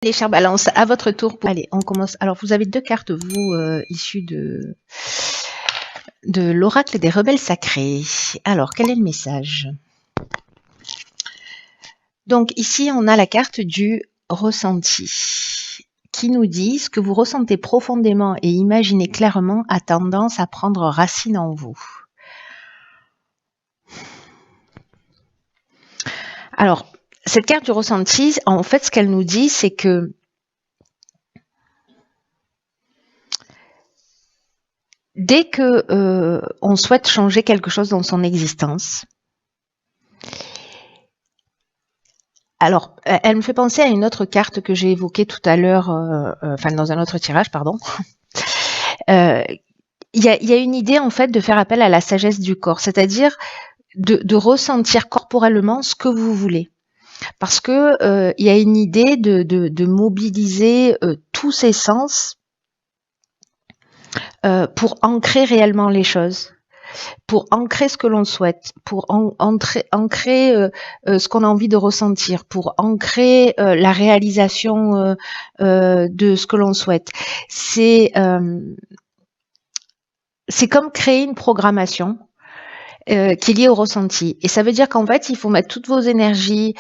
Les chers balances, à votre tour. Allez, on commence. Alors, vous avez deux cartes, vous, issues de l'oracle des rebelles sacrés. Alors, quel est le message? Donc, ici, on a la carte du ressenti qui nous dit ce que vous ressentez profondément et imaginez clairement a tendance à prendre racine en vous. Alors, cette carte du ressenti, en fait, ce qu'elle nous dit, c'est que dès que on souhaite changer quelque chose dans son existence, alors, elle me fait penser à une autre carte que j'ai évoquée tout à l'heure, enfin dans un autre tirage, pardon. Il y a une idée en fait de faire appel à la sagesse du corps, c'est-à-dire de ressentir corporellement ce que vous voulez. Parce que il y a une idée de mobiliser tous ses sens pour ancrer réellement les choses, pour ancrer ce que l'on souhaite, pour ancrer ce qu'on a envie de ressentir, pour ancrer la réalisation de ce que l'on souhaite. C'est comme créer une programmation qui est liée au ressenti. Et ça veut dire qu'en fait, il faut mettre toutes vos énergies,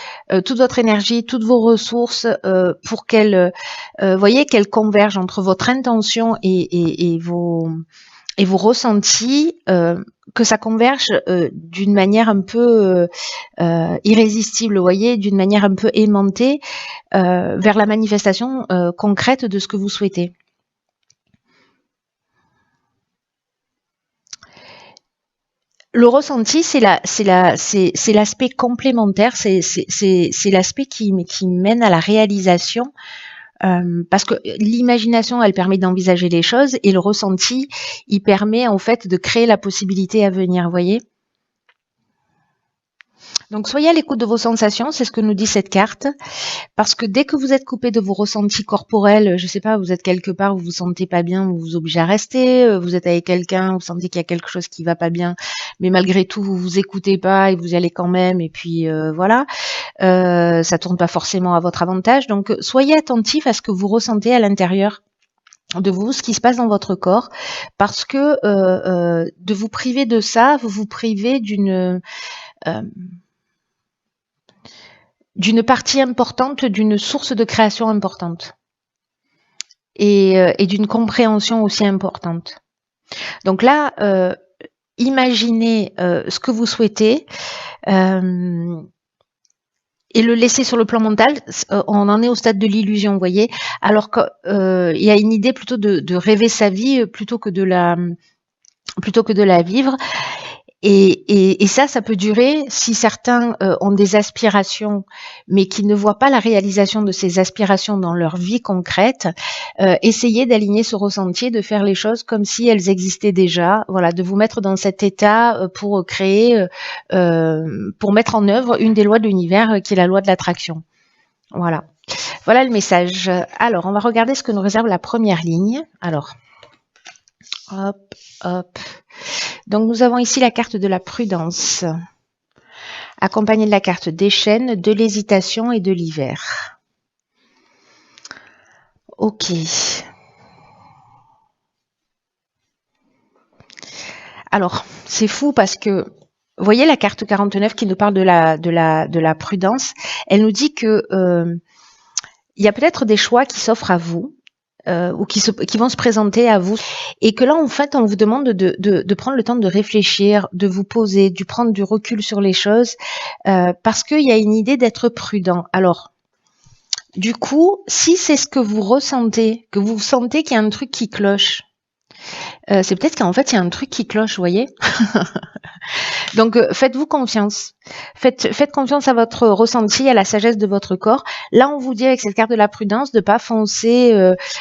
toute votre énergie, toutes vos ressources pour qu'elles convergent entre votre intention et vos ressentis, que ça converge d'une manière un peu irrésistible, vous voyez, d'une manière un peu aimantée vers la manifestation concrète de ce que vous souhaitez. Le ressenti, c'est l'aspect complémentaire, c'est l'aspect qui mène à la réalisation, parce que l'imagination, elle permet d'envisager les choses, et le ressenti, il permet en fait de créer la possibilité à venir, vous voyez. Donc soyez à l'écoute de vos sensations, c'est ce que nous dit cette carte, parce que dès que vous êtes coupé de vos ressentis corporels, je sais pas, vous êtes quelque part, vous vous sentez pas bien, vous vous obligez à rester, vous êtes avec quelqu'un, vous sentez qu'il y a quelque chose qui va pas bien, mais malgré tout vous vous écoutez pas et vous y allez quand même, et puis voilà, ça tourne pas forcément à votre avantage. Donc soyez attentif à ce que vous ressentez à l'intérieur de vous, ce qui se passe dans votre corps, parce que de vous priver de ça, vous vous privez d'une partie importante, d'une source de création importante et d'une compréhension aussi importante. Donc là, imaginez ce que vous souhaitez et le laisser sur le plan mental. On en est au stade de l'illusion, vous voyez, alors qu'il y a une idée plutôt de rêver sa vie plutôt que de la vivre. Et ça peut durer si certains ont des aspirations, mais qui ne voient pas la réalisation de ces aspirations dans leur vie concrète. Essayez d'aligner ce ressenti, de faire les choses comme si elles existaient déjà. Voilà, de vous mettre dans cet état pour créer, pour mettre en œuvre une des lois de l'univers qui est la loi de l'attraction. Voilà. Voilà le message. Alors, on va regarder ce que nous réserve la première ligne. Alors, hop, hop. Donc nous avons ici la carte de la prudence, accompagnée de la carte des chênes, de l'hésitation et de l'hiver. Ok. Alors, c'est fou parce que, vous voyez la carte 49 qui nous parle de la prudence, elle nous dit que il y a peut-être des choix qui s'offrent à vous, ou qui vont se présenter à vous, et que là en fait on vous demande de prendre le temps de réfléchir, de vous poser, de prendre du recul sur les choses, parce qu'il y a une idée d'être prudent. Alors du coup, si c'est ce que vous ressentez, que vous sentez qu'il y a un truc qui cloche, c'est peut-être qu'en fait il y a un truc qui cloche, vous voyez. Donc faites-vous confiance, faites confiance à votre ressenti, à la sagesse de votre corps. Là on vous dit avec cette carte de la prudence de pas foncer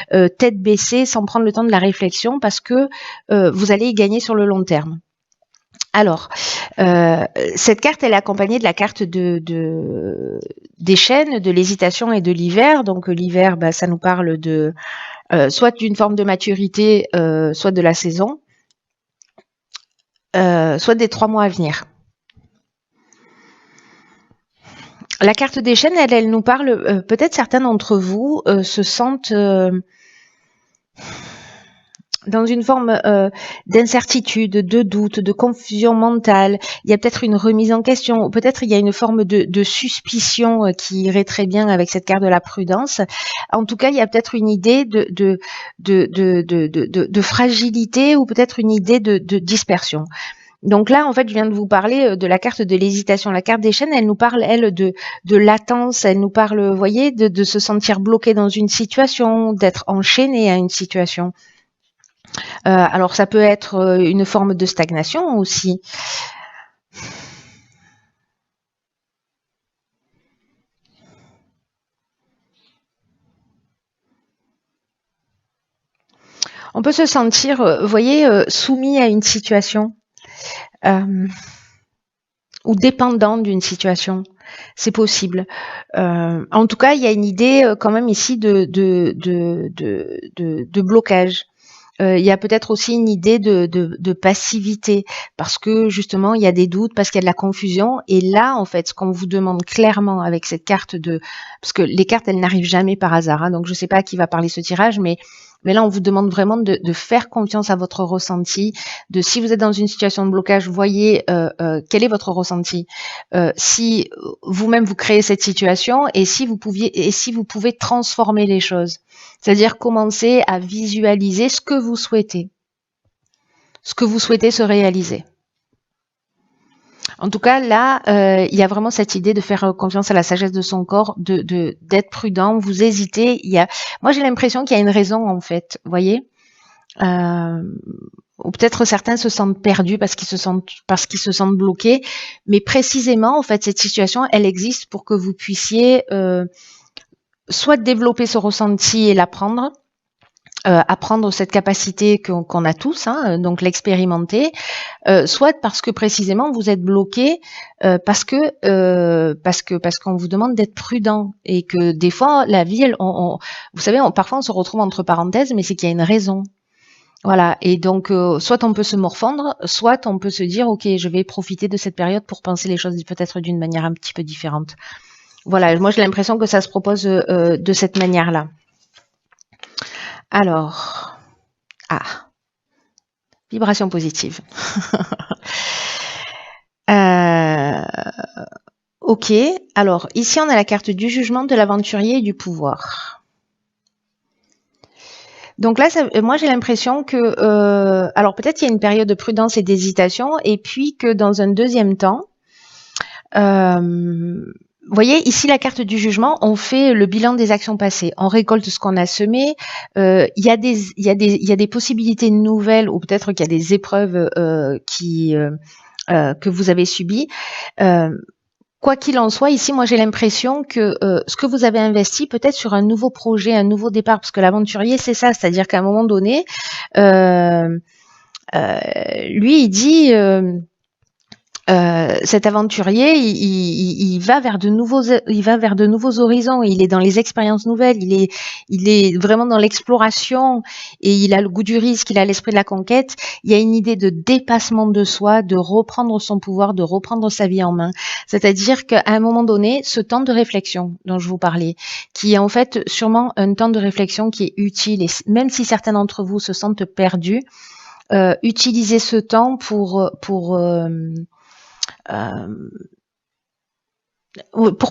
tête baissée sans prendre le temps de la réflexion, parce que vous allez y gagner sur le long terme. Alors, cette carte, elle est accompagnée de la carte des chênes, de l'hésitation et de l'hiver. Donc l'hiver, ça nous parle de soit d'une forme de maturité, soit de la saison, soit des 3 mois à venir. La carte des chaînes, elle nous parle, peut-être certains d'entre vous se sentent dans une forme d'incertitude, de doute, de confusion mentale. Il y a peut-être une remise en question, ou peut-être il y a une forme de suspicion qui irait très bien avec cette carte de la prudence. En tout cas, il y a peut-être une idée de fragilité, ou peut-être une idée de dispersion. Donc là, en fait, je viens de vous parler de la carte de l'hésitation. La carte des chaînes, elle nous parle, elle, de latence. Elle nous parle, vous voyez, de se sentir bloqué dans une situation, d'être enchaîné à une situation. Alors, ça peut être une forme de stagnation aussi. On peut se sentir, vous voyez, soumis à une situation. Ou dépendant d'une situation, c'est possible. En tout cas, il y a une idée quand même ici de blocage. Il y a peut-être aussi une idée de passivité, parce que justement il y a des doutes, parce qu'il y a de la confusion. Et là, en fait, ce qu'on vous demande clairement avec cette carte parce que les cartes, elles n'arrivent jamais par hasard, hein, donc je ne sais pas à qui va parler ce tirage, mais là, on vous demande vraiment de faire confiance à votre ressenti, de si vous êtes dans une situation de blocage, voyez quel est votre ressenti. Si vous-même vous créez cette situation, et si vous pouvez transformer les choses. C'est-à-dire commencer à visualiser ce que vous souhaitez se réaliser. En tout cas, là, il y a vraiment cette idée de faire confiance à la sagesse de son corps, d'être prudent. Vous hésitez. Moi, j'ai l'impression qu'il y a une raison, en fait. Vous voyez, ou peut-être certains se sentent perdus parce qu'ils se sentent bloqués. Mais précisément, en fait, cette situation, elle existe pour que vous puissiez soit développer ce ressenti et l'apprendre. Apprendre cette capacité qu'on a tous, hein, donc l'expérimenter, soit parce que précisément vous êtes bloqué parce qu'on vous demande d'être prudent, et que des fois la vie, vous savez, parfois on se retrouve entre parenthèses, mais c'est qu'il y a une raison. Voilà, et donc soit on peut se morfondre, soit on peut se dire ok, je vais profiter de cette période pour penser les choses peut-être d'une manière un petit peu différente. Voilà, moi j'ai l'impression que ça se propose de cette manière-là. Alors, vibration positive. Ok, alors ici on a la carte du jugement, de l'aventurier et du pouvoir. Donc là, moi j'ai l'impression que, alors peut-être il y a une période de prudence et d'hésitation, et puis que dans un deuxième temps, vous voyez, ici, la carte du jugement, on fait le bilan des actions passées. On récolte ce qu'on a semé. Il y a des possibilités nouvelles, ou peut-être qu'il y a des épreuves que vous avez subies. Quoi qu'il en soit, ici, moi, j'ai l'impression que ce que vous avez investi, peut-être sur un nouveau projet, un nouveau départ, parce que l'aventurier, c'est ça, c'est-à-dire qu'à un moment donné, lui, il dit... cet aventurier, il va vers de nouveaux horizons. Il est dans les expériences nouvelles. Il est vraiment dans l'exploration, et il a le goût du risque. Il a l'esprit de la conquête. Il y a une idée de dépassement de soi, de reprendre son pouvoir, de reprendre sa vie en main. C'est-à-dire qu'à un moment donné, ce temps de réflexion dont je vous parlais, qui est en fait sûrement un temps de réflexion qui est utile, et même si certains d'entre vous se sentent perdus, utilisez ce temps pour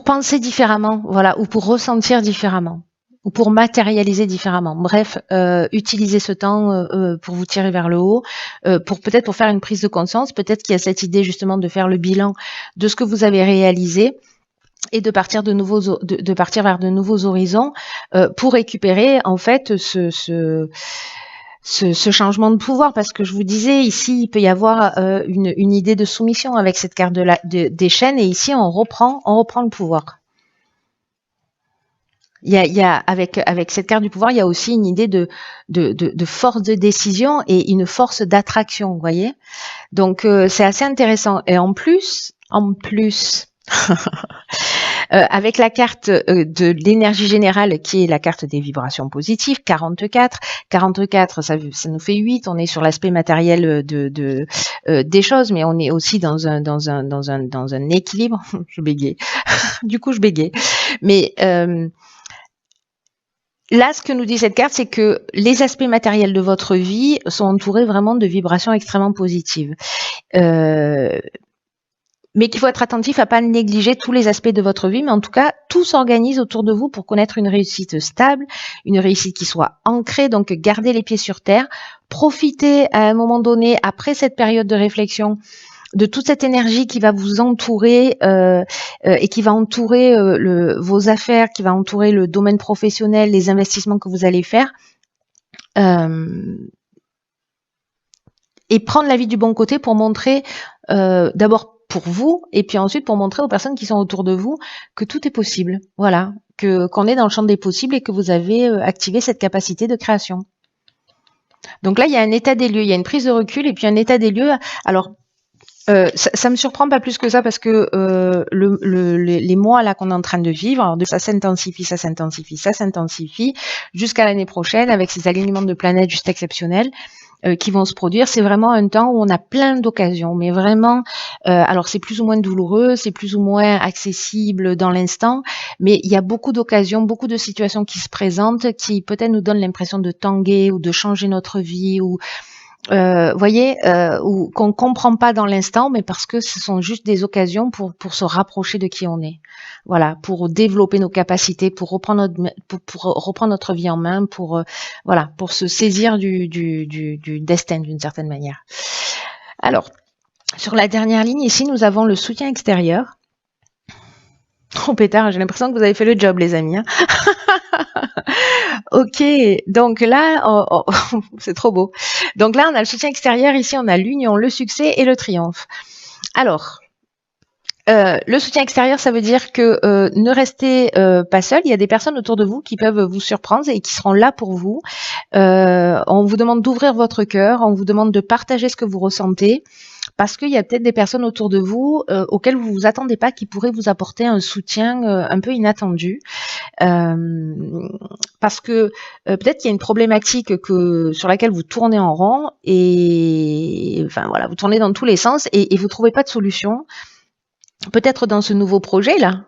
penser différemment, voilà, ou pour ressentir différemment, ou pour matérialiser différemment. Bref, utilisez ce temps pour vous tirer vers le haut, pour faire une prise de conscience. Peut-être qu'il y a cette idée justement de faire le bilan de ce que vous avez réalisé, et de partir vers de nouveaux horizons pour récupérer en fait ce changement de pouvoir, parce que je vous disais, ici, il peut y avoir une idée de soumission avec cette carte des chaînes, et ici, on reprend le pouvoir. Il y a avec cette carte du pouvoir, il y a aussi une idée de force de décision et une force d'attraction, vous voyez. Donc, c'est assez intéressant. Et en plus, Avec la carte de l'énergie générale qui est la carte des vibrations positives, 44. 44, ça nous fait 8. On est sur l'aspect matériel des choses, mais on est aussi dans un équilibre. Je bégaye. Du coup, je bégaye. Mais là, ce que nous dit cette carte, c'est que les aspects matériels de votre vie sont entourés vraiment de vibrations extrêmement positives. Mais qu'il faut être attentif à pas négliger tous les aspects de votre vie, mais en tout cas, tout s'organise autour de vous pour connaître une réussite stable, une réussite qui soit ancrée, donc gardez les pieds sur terre, profitez à un moment donné, après cette période de réflexion, de toute cette énergie qui va vous entourer et qui va entourer vos affaires, qui va entourer le domaine professionnel, les investissements que vous allez faire, et prendre la vie du bon côté pour montrer d'abord pour vous et puis ensuite pour montrer aux personnes qui sont autour de vous que tout est possible. Voilà, qu'on est dans le champ des possibles et que vous avez activé cette capacité de création. Donc là, il y a un état des lieux, il y a une prise de recul et puis un état des lieux. Alors, ça me surprend pas plus que ça parce que les mois là qu'on est en train de vivre, alors ça s'intensifie jusqu'à l'année prochaine avec ces alignements de planètes juste exceptionnels qui vont se produire. C'est vraiment un temps où on a plein d'occasions, mais vraiment, alors c'est plus ou moins douloureux, c'est plus ou moins accessible dans l'instant, mais il y a beaucoup d'occasions, beaucoup de situations qui se présentent, qui peut-être nous donnent l'impression de tanguer ou de changer notre vie ou voyez, ou qu'on comprend pas dans l'instant, mais parce que ce sont juste des occasions pour se rapprocher de qui on est. Voilà, pour développer nos capacités, pour reprendre notre vie en main, pour voilà, pour se saisir du destin d'une certaine manière. Alors, sur la dernière ligne ici, nous avons le soutien extérieur. Oh pétard, j'ai l'impression que vous avez fait le job, les amis. Hein. Ok, donc là, c'est trop beau. Donc là, on a le soutien extérieur, ici on a l'union, le succès et le triomphe. Alors, le soutien extérieur, ça veut dire que ne restez pas seul. Il y a des personnes autour de vous qui peuvent vous surprendre et qui seront là pour vous. On vous demande d'ouvrir votre cœur, on vous demande de partager ce que vous ressentez. Parce qu'il y a peut-être des personnes autour de vous auxquelles vous vous attendez pas, qui pourraient vous apporter un soutien un peu inattendu. Parce que peut-être qu'il y a une problématique sur laquelle vous tournez en rond et enfin voilà, vous tournez dans tous les sens et vous trouvez pas de solution. Peut-être dans ce nouveau projet là,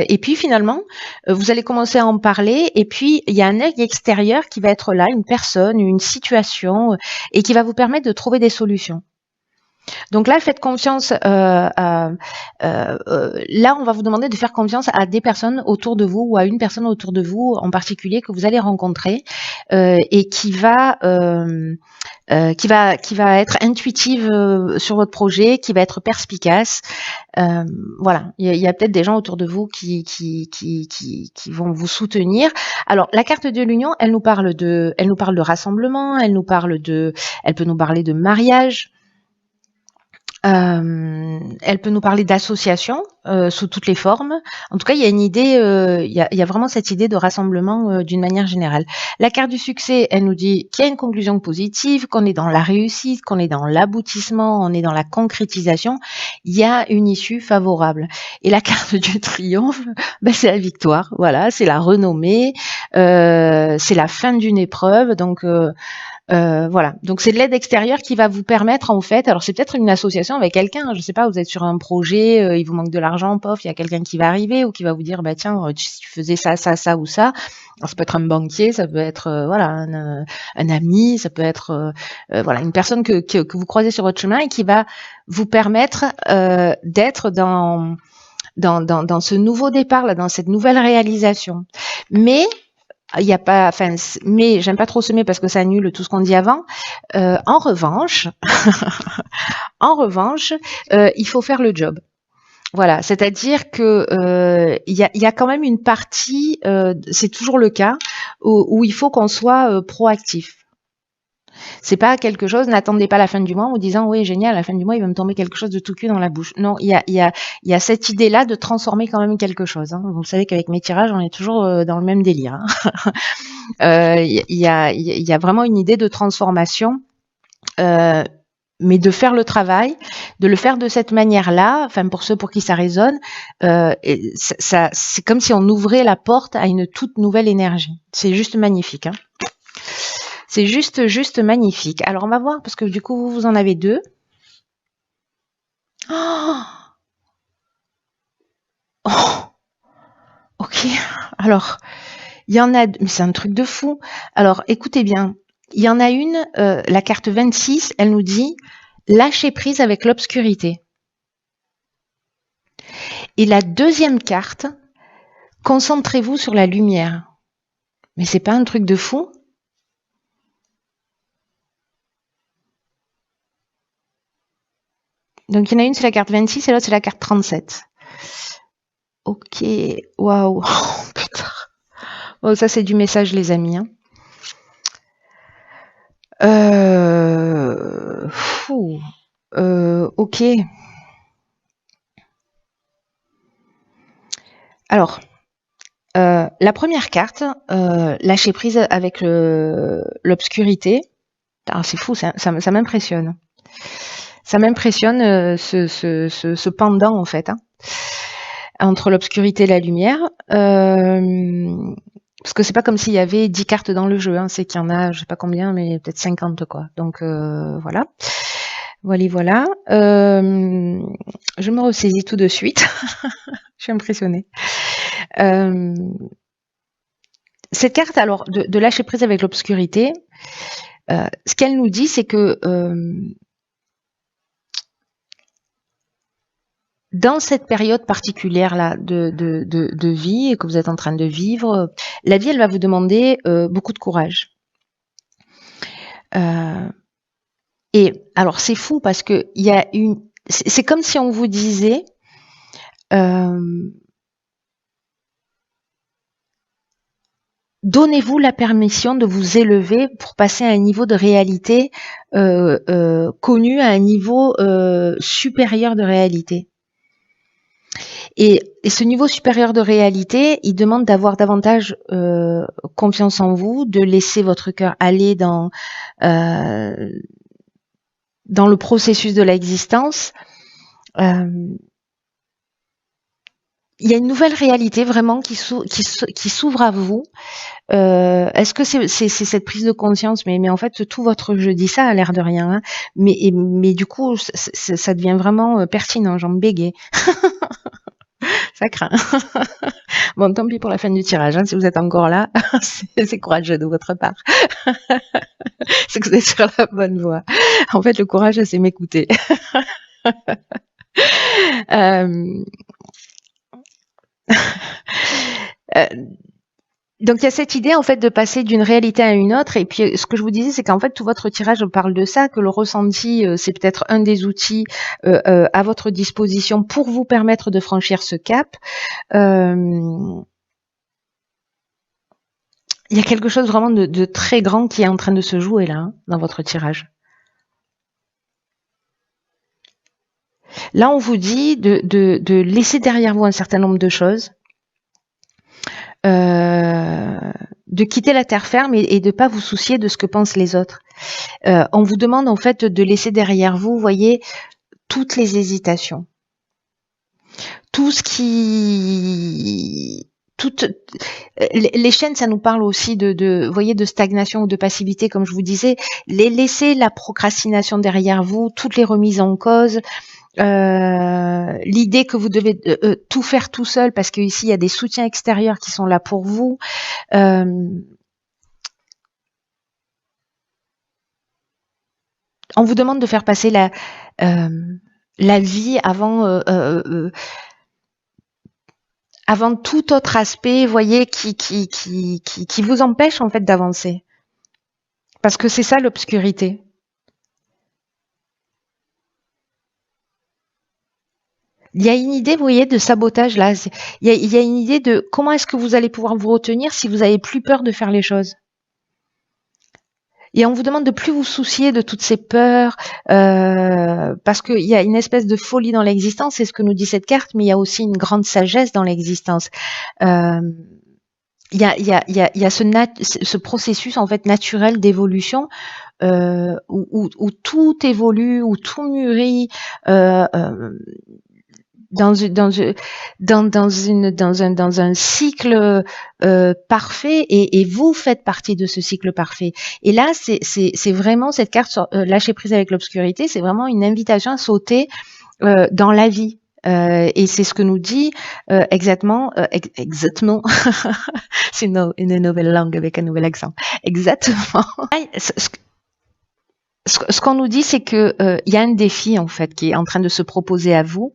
et puis finalement vous allez commencer à en parler et puis il y a un œil extérieur qui va être là, une personne, une situation et qui va vous permettre de trouver des solutions. Donc là, faites confiance. Là, on va vous demander de faire confiance à des personnes autour de vous ou à une personne autour de vous en particulier que vous allez rencontrer et qui va être intuitive sur votre projet, qui va être perspicace. Voilà, il y a peut-être des gens autour de vous qui vont vous soutenir. Alors, la carte de l'union, elle nous parle de rassemblement, elle peut nous parler de mariage. Elle peut nous parler d'association sous toutes les formes. En tout cas, il y a une idée, il y a vraiment cette idée de rassemblement d'une manière générale. La carte du succès, elle nous dit qu'il y a une conclusion positive, qu'on est dans la réussite, qu'on est dans l'aboutissement, on est dans la concrétisation. Il y a une issue favorable. Et la carte du triomphe, ben, c'est la victoire. Voilà, c'est la renommée, c'est la fin d'une épreuve. Donc voilà, donc c'est de l'aide extérieure qui va vous permettre en fait, alors c'est peut-être une association avec quelqu'un, je sais pas, vous êtes sur un projet, il vous manque de l'argent, pof, il y a quelqu'un qui va arriver ou qui va vous dire bah tiens, si tu faisais ça ou ça, alors ça peut être un banquier, ça peut être voilà un ami, ça peut être voilà une personne que vous croisez sur votre chemin et qui va vous permettre d'être dans ce nouveau départ là, dans cette nouvelle réalisation. Mais il y a pas, enfin, mais j'aime pas trop semer parce que ça annule tout ce qu'on dit avant. En revanche, il faut faire le job. Voilà, c'est-à-dire que il y a quand même une partie, c'est toujours le cas, où il faut qu'on soit proactif. C'est pas quelque chose, n'attendez pas la fin du mois en vous disant oui génial, à la fin du mois il va me tomber quelque chose de tout cul dans la bouche. Non, il y a cette idée-là de transformer quand même quelque chose. Hein. Vous savez qu'avec mes tirages, on est toujours dans le même délire. Hein. Il y a vraiment une idée de transformation. mais de faire le travail, de le faire de cette manière-là, enfin pour ceux pour qui ça résonne, c'est comme si on ouvrait la porte à une toute nouvelle énergie. C'est juste magnifique. Hein. C'est juste magnifique. Alors on va voir, parce que du coup vous en avez deux. Oh, oh, ok, alors il y en a, mais c'est un truc de fou. Alors écoutez bien, il y en a une, la carte 26, elle nous dit lâcher prise avec l'obscurité. Et la deuxième carte, concentrez-vous sur la lumière. Mais c'est pas un truc de fou? Donc il y en a une, c'est la carte 26 et l'autre, c'est la carte 37. Ok, waouh, oh, putain. Oh, ça c'est du message, les amis. Hein. Ok. Alors, la première carte, lâcher prise avec l'obscurité. C'est fou, ça m'impressionne. Ça m'impressionne ce pendant en fait, hein, entre l'obscurité et la lumière. Parce que c'est pas comme s'il y avait 10 cartes dans le jeu, hein, c'est qu'il y en a, je sais pas combien, mais peut-être 50 quoi. Donc voilà. Voilà. Je me ressaisis tout de suite. Je suis impressionnée. Cette carte, alors, de lâcher prise avec l'obscurité, ce qu'elle nous dit, c'est que dans cette période particulière-là de vie que vous êtes en train de vivre, la vie, elle va vous demander beaucoup de courage. Et alors, c'est fou parce que il y a c'est comme si on vous disait donnez-vous la permission de vous élever pour passer à un niveau de réalité connu, à un niveau supérieur de réalité. Et ce niveau supérieur de réalité, il demande d'avoir davantage confiance en vous, de laisser votre cœur aller dans le processus de l'existence. Il y a une nouvelle réalité vraiment qui s'ouvre à vous. Est-ce que c'est cette prise de conscience, mais en fait tout votre jeu dit ça a l'air de rien, hein, mais du coup ça devient vraiment pertinent, j'en bégaye. Ça craint. Bon, tant pis pour la fin du tirage, hein, si vous êtes encore là, c'est courageux de votre part. C'est que vous êtes sur la bonne voie. En fait, le courage, c'est m'écouter. Donc il y a cette idée en fait de passer d'une réalité à une autre, et puis ce que je vous disais, c'est qu'en fait tout votre tirage parle de ça, que le ressenti c'est peut-être un des outils à votre disposition pour vous permettre de franchir ce cap. Il y a quelque chose vraiment de très grand qui est en train de se jouer là, hein, dans votre tirage. Là, on vous dit de laisser derrière vous un certain nombre de choses, de quitter la terre ferme et de pas vous soucier de ce que pensent les autres. On vous demande en fait de laisser derrière vous, voyez, toutes les hésitations, tout ce qui... les chaînes, ça nous parle aussi vous voyez, de stagnation ou de passivité, comme je vous disais. Laissez la procrastination derrière vous, toutes les remises en cause, l'idée que vous devez tout faire tout seul parce qu'ici il y a des soutiens extérieurs qui sont là pour vous. On vous demande de faire passer la vie avant tout autre aspect, voyez, qui vous empêche en fait d'avancer. Parce que c'est ça l'obscurité. Il y a une idée, vous voyez, de sabotage là. Il y a une idée de comment est-ce que vous allez pouvoir vous retenir si vous avez plus peur de faire les choses. Et on vous demande de plus vous soucier de toutes ces peurs, parce qu'il y a une espèce de folie dans l'existence, c'est ce que nous dit cette carte, mais il y a aussi une grande sagesse dans l'existence. il y a ce processus en fait naturel d'évolution où tout évolue, où tout mûrit dans dans un cycle parfait et vous faites partie de ce cycle parfait. Et là, c'est vraiment cette carte lâcher prise avec l'obscurité, c'est vraiment une invitation à sauter dans la vie. Et c'est ce que nous dit exactement, c'est une nouvelle langue avec un nouvel accent. Exactement. Ce qu'on nous dit, c'est que il y a un défi en fait qui est en train de se proposer à vous,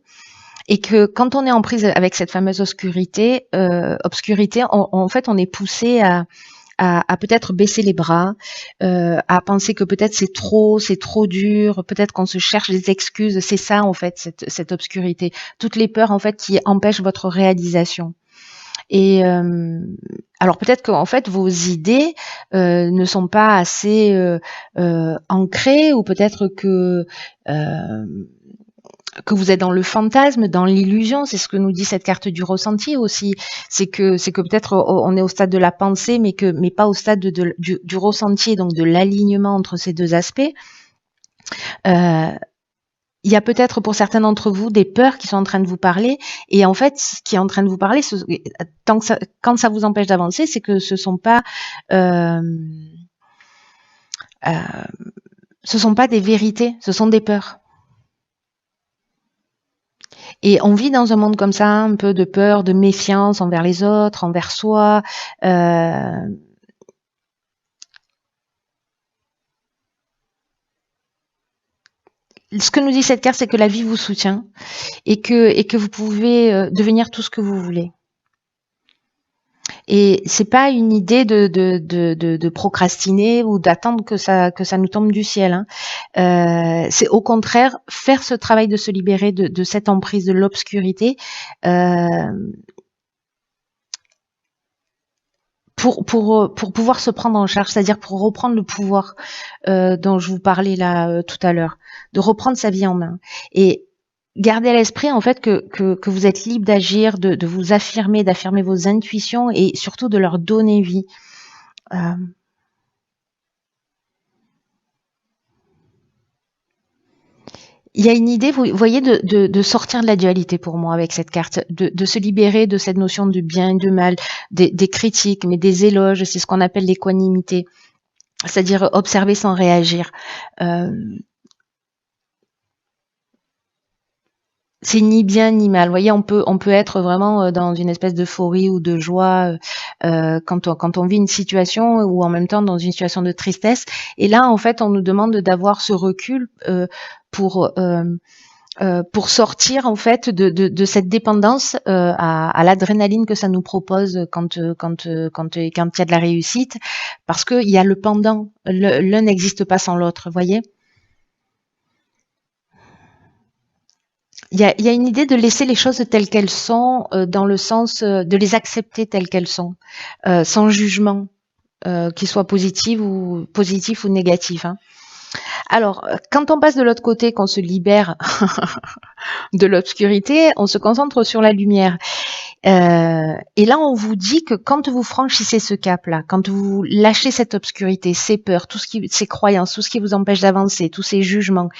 et que quand on est en prise avec cette fameuse obscurité, en fait, on est poussé à peut-être baisser les bras, à penser que peut-être c'est trop dur, peut-être qu'on se cherche des excuses. C'est ça en fait cette obscurité, toutes les peurs en fait qui empêchent votre réalisation. Et alors peut-être qu'en fait vos idées ne sont pas assez ancrées, ou peut-être que vous êtes dans le fantasme, dans l'illusion. C'est ce que nous dit cette carte du ressenti aussi. C'est que peut-être on est au stade de la pensée, mais pas au stade du ressenti, donc de l'alignement entre ces deux aspects. Il y a peut-être pour certains d'entre vous des peurs qui sont en train de vous parler, et en fait, ce qui est en train de vous parler, quand ça vous empêche d'avancer, c'est que ce sont pas des vérités, ce sont des peurs. Et on vit dans un monde comme ça, un peu de peur, de méfiance envers les autres, envers soi. Ce que nous dit cette carte, c'est que la vie vous soutient et que vous pouvez devenir tout ce que vous voulez. Et c'est pas une idée de procrastiner ou d'attendre que ça nous tombe du ciel, hein. C'est au contraire faire ce travail de se libérer de cette emprise de l'obscurité, pour pouvoir se prendre en charge, c'est-à-dire pour reprendre le pouvoir dont je vous parlais là tout à l'heure, de reprendre sa vie en main. Et gardez à l'esprit en fait que vous êtes libre d'agir, de vous affirmer, d'affirmer vos intuitions et surtout de leur donner vie. Il y a une idée, vous voyez, de sortir de la dualité pour moi avec cette carte, de se libérer de cette notion de bien et de mal, des critiques, mais des éloges. C'est ce qu'on appelle l'équanimité, c'est-à-dire observer sans réagir. C'est ni bien ni mal. Vous voyez, on peut être vraiment dans une espèce d'euphorie ou de joie quand on vit une situation, ou en même temps dans une situation de tristesse. Et là, en fait, on nous demande d'avoir ce recul pour sortir en fait de cette dépendance à l'adrénaline que ça nous propose quand il y a de la réussite, parce qu'il y a le pendant. L'un n'existe pas sans l'autre, voyez. Il y a une idée de laisser les choses telles qu'elles sont, dans le sens de les accepter telles qu'elles sont, sans jugement, qu'il soit positif ou négatif, hein. Alors, quand on passe de l'autre côté, qu'on se libère de l'obscurité, on se concentre sur la lumière. Et là, on vous dit que quand vous franchissez ce cap-là, quand vous lâchez cette obscurité, ces peurs, ces croyances, tout ce qui vous empêche d'avancer, tous ces jugements,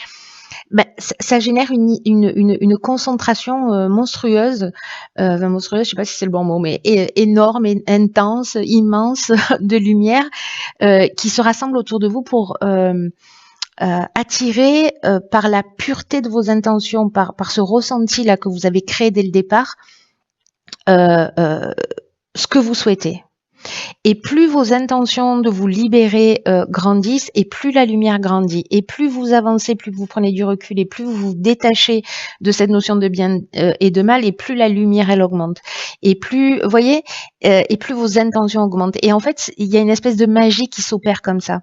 ben, ça génère une concentration monstrueuse, monstrueuse, je sais pas si c'est le bon mot, mais énorme, intense, immense de lumière qui se rassemble autour de vous pour attirer par la pureté de vos intentions, par ce ressenti là que vous avez créé dès le départ, ce que vous souhaitez. Et plus vos intentions de vous libérer grandissent, et plus la lumière grandit. Et plus vous avancez, plus vous prenez du recul, et plus vous vous détachez de cette notion de bien et de mal, et plus la lumière, elle augmente. Et plus, vous voyez, et plus vos intentions augmentent. Et en fait, il y a une espèce de magie qui s'opère comme ça.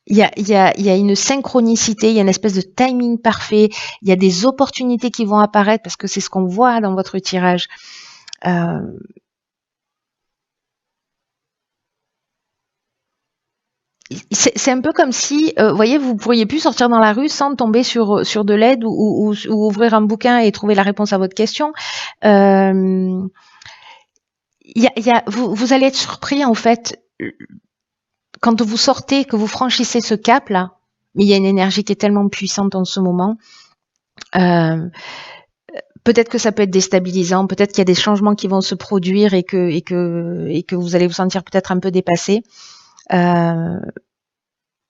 Il y a une synchronicité, il y a une espèce de timing parfait, il y a des opportunités qui vont apparaître, parce que c'est ce qu'on voit dans votre tirage. C'est un peu comme si, vous voyez, vous pourriez plus sortir dans la rue sans tomber sur de l'aide, ou ouvrir un bouquin et trouver la réponse à votre question. vous allez être surpris en fait quand vous sortez, que vous franchissez ce cap là. Mais il y a une énergie qui est tellement puissante en ce moment. Euh, Peut-être que ça peut être déstabilisant, peut-être qu'il y a des changements qui vont se produire et que vous allez vous sentir peut-être un peu dépassé. Euh,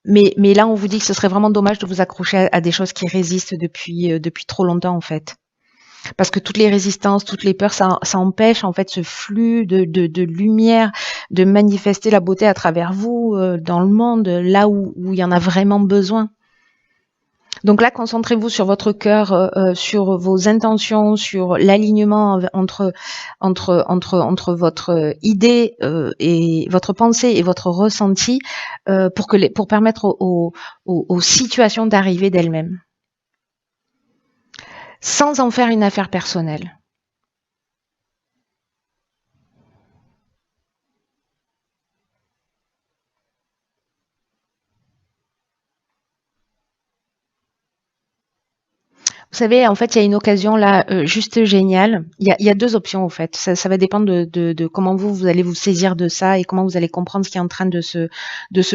mais là, on vous dit que ce serait vraiment dommage de vous accrocher à des choses qui résistent depuis trop longtemps en fait. Parce que toutes les résistances, toutes les peurs, ça empêche en fait ce flux de lumière, de manifester la beauté à travers vous, dans le monde, là où il y en a vraiment besoin. Donc là, concentrez-vous sur votre cœur, sur vos intentions, sur l'alignement entre votre idée et votre pensée et votre ressenti, pour permettre aux situations d'arriver d'elles-mêmes, sans en faire une affaire personnelle. Vous savez, en fait, il y a une occasion là, juste géniale. Il y a 2 options, en fait. Ça va dépendre de comment vous allez vous saisir de ça et comment vous allez comprendre ce qui est en train de se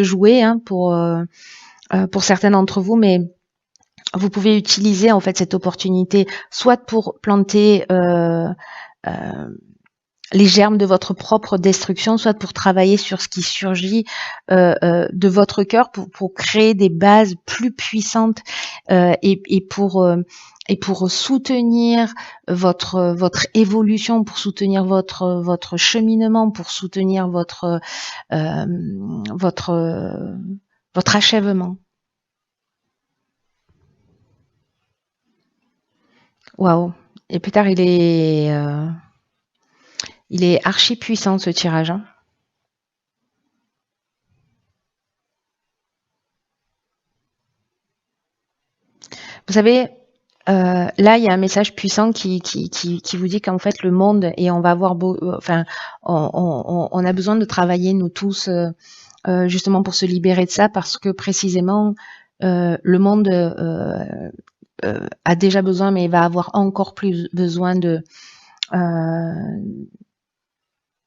jouer, hein, pour certains d'entre vous. Mais vous pouvez utiliser, en fait, cette opportunité soit pour planter, heu, les germes de votre propre destruction, soit pour travailler sur ce qui surgit de votre cœur pour créer des bases plus puissantes et pour soutenir votre évolution, pour soutenir votre cheminement, pour soutenir euh, votre votre achèvement. Waouh! Et plus tard, il est archi puissant ce tirage, hein. Vous savez, là, il y a un message puissant qui vous dit qu'en fait, le monde, et on va avoir enfin, on a besoin de travailler, nous tous, justement pour se libérer de ça, parce que précisément, le monde a déjà besoin, mais il va avoir encore plus besoin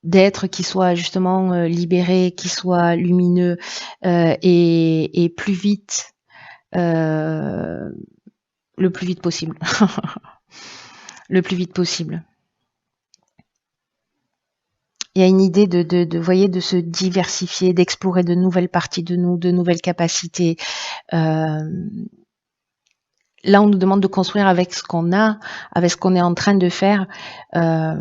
d'êtres qui soient justement libérés, qui soient lumineux et plus vite. euh, le plus vite possible. Le plus vite possible. Il y a une idée voyez, de se diversifier, d'explorer de nouvelles parties de nous, de nouvelles capacités. Euh, Là, on nous demande de construire avec ce qu'on a, avec ce qu'on est en train de faire. Euh,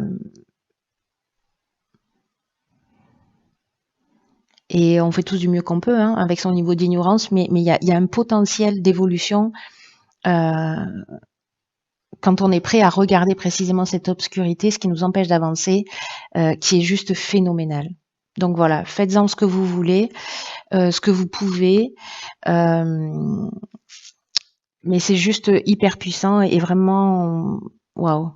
et on fait tous du mieux qu'on peut, hein, avec son niveau d'ignorance, mais il y a un potentiel d'évolution euh, quand on est prêt à regarder précisément cette obscurité, ce qui nous empêche d'avancer, qui est juste phénoménal. Donc voilà, faites-en ce que vous voulez, ce que vous pouvez, euh, mais c'est juste hyper puissant et vraiment, waouh.